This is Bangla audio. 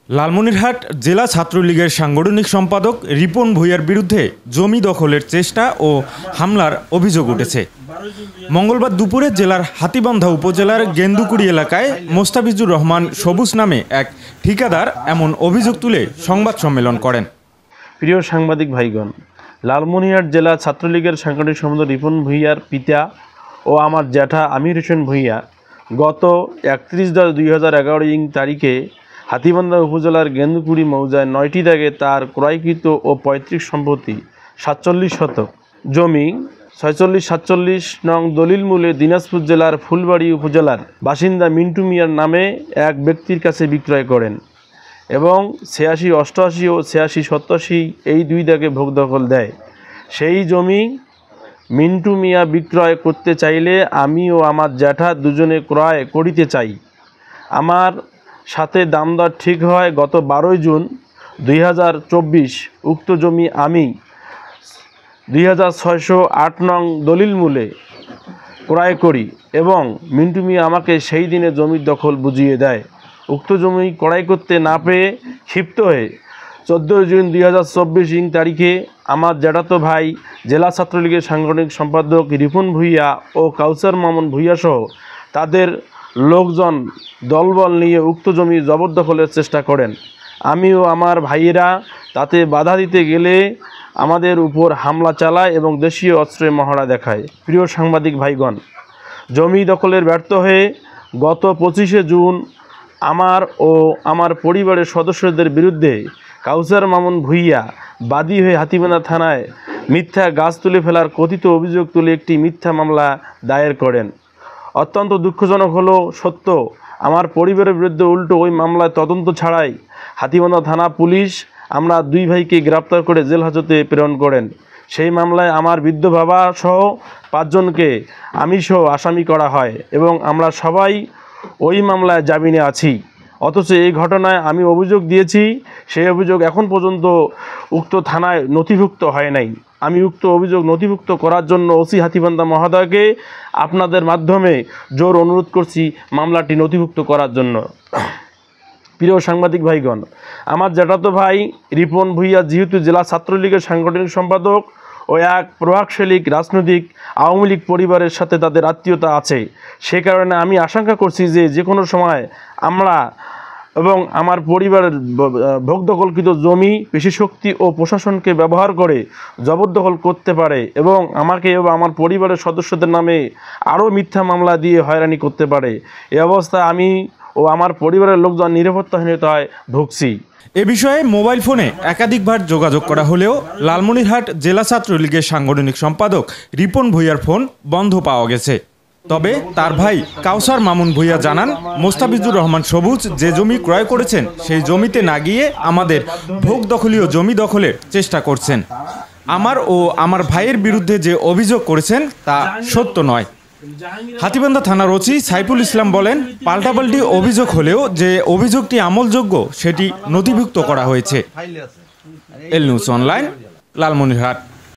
লালমনিরহাট জেলা ছাত্রলীগের সাংগঠনিক সম্পাদক রিপন ভূঁইয়ার বিরুদ্ধে জমি দখলের চেষ্টা ও হামলার অভিযোগ উঠেছে। মঙ্গলবার দুপুরে জেলার হাতীবান্ধা উপজেলার গেন্দুকুড়ি এলাকায় মোস্তাফিজুর রহমান সবুজ নামে এক ঠিকাদার এমন অভিযোগ তুলে সংবাদ সম্মেলন করেন। প্রিয় সাংবাদিক ভাইগণ, লালমনিরহাট জেলা ছাত্রলীগের সাংগঠনিক সম্পাদক রিপন ভূঁইয়ার পিতা ও আমার জ্যাঠা আমির হোসেন ভূঁইয়া গত 31/10/2011 তারিখে হাতীবান্ধা উপজেলার গেন্দুকুড়ি মৌজায় 9টি দাগে তার ক্রয়কৃত ও পৈতৃক সম্পত্তি 47 শতক জমি 46-47 নং দলিল মূলে দিনাজপুর জেলার ফুলবাড়ী উপজেলার বাসিন্দা মিন্টু মিয়ার নামে এক ব্যক্তির কাছে বিক্রয় করেন এবং 86-88 ও 86-87 এই দুই দাগে ভোগ দখল দেয়। সেই জমি মিন্টু মিয়া বিক্রয় করতে চাইলে আমি ও আমার জ্যাঠা দুজনে ক্রয় করিতে চাই। আমার সাথে দামদর ঠিক হয় গত 12 জুন 2024। উক্ত জমি আমি 2608 নং দলিল মূলে ক্রয় করি এবং মিন্টু মিয়া আমাকে সেই দিনে জমির দখল বুঝিয়ে দেয়। উক্ত জমি ক্রয় করতে না পেয়ে ক্ষিপ্ত হয়ে 14 জুন 2024 তারিখে আমার জ্যাঠাতো ভাই জেলা ছাত্রলীগের সাংগঠনিক সম্পাদক রিপন ভূঁইয়া ও কাউসার মামুন ভূঁইয়া সহ তাদের লোকজন দলবল নিয়ে উক্ত জমি জবরদখলের চেষ্টা করেন। আমি ও আমার ভাইয়েরা তাতে বাধা দিতে গেলে আমাদের উপর হামলা চালায় এবং দেশীয় অস্ত্রের মহড়া দেখায়। প্রিয় সাংবাদিক ভাইগণ, জমি দখলের ব্যর্থ হয়ে গত 25 জুন আমার ও আমার পরিবারের সদস্যদের বিরুদ্ধে কাউসার মামুন ভূঁইয়া বাদী হয়ে হাতীবান্ধা থানায় মিথ্যা গাছ তুলে ফেলার কথিত অভিযোগ তুলে একটি মিথ্যা মামলা দায়ের করেন। অত্যন্ত দুঃখজনক হলো সত্য, আমার পরিবারের বিরুদ্ধে উল্টো ওই মামলায় তদন্ত ছাড়াই হাতীবান্ধা থানা পুলিশ আমরা দুই ভাইকে গ্রেপ্তার করে জেল হাজতে প্রেরণ করেন। সেই মামলায় আমার বৃদ্ধ বাবা সহ 5 জনকে আমিসহ আসামি করা হয় এবং আমরা সবাই ওই মামলায় জামিনে আছি। অথচ এই ঘটনায় আমি অভিযোগ দিয়েছি, সেই অভিযোগ এখন পর্যন্ত উক্ত থানায় নথিভুক্ত হয় নাই। আমি উক্ত অভিযোগ নথিভুক্ত করার জন্য ওসি হাতীবান্ধা মহোদয়কে আপনাদের মাধ্যমে জোর অনুরোধ করছি মামলাটি নথিভুক্ত করার জন্য। প্রিয় সাংবাদিক ভাইগণ, আমার জ্যাঠাতো ভাই রিপন ভূঁইয়া যেহেতু জেলা ছাত্রলীগের সাংগঠনিক সম্পাদক ও এক প্রভাবশালী রাজনৈতিক আওয়ামী লীগ পরিবারের সাথে তাদের আত্মীয়তা আছে, সে কারণে আমি আশঙ্কা করছি যে কোনো সময় আমরা এবং আমার পরিবারের ভোগ দখলকৃত জমি পেশি শক্তি ও প্রশাসনকে ব্যবহার করে জবরদখল করতে পারে এবং আমাকে এবং আমার পরিবারের সদস্যদের নামে আরও মিথ্যা মামলা দিয়ে হয়রানি করতে পারে। এই অবস্থায় আমি ও আমার পরিবারের লোকজন নিরাপত্তাহীনতায় ভুগছি। এ বিষয়ে মোবাইল ফোনে একাধিকবার যোগাযোগ করা হলেও লালমনিরহাট জেলা ছাত্রলীগের সাংগঠনিক সম্পাদক রিপন ভূঁইয়ার ফোন বন্ধ পাওয়া গেছে। তবে তার ভাই কাউসার মামুন ভূঁইয়া জানান, মোস্তাফিজুর রহমান সবুজ যে জমি ক্রয় করেছেন সেই জমিতে না গিয়ে আমাদের ভোগ দখলীয় জমি দখলের চেষ্টা করছেন। আমার ও আমার ভাইয়ের বিরুদ্ধে যে অভিযোগ করেছেন তা সত্য নয়। হাতীবান্ধা থানার ওসি সাইফুল ইসলাম বলেন, পাল্টাপাল্টি অভিযোগ হলেও যে অভিযোগটি আমলযোগ্য সেটি নথিভুক্ত করা হয়েছে। এল নিউজ অনলাইন, লালমনিরহাট।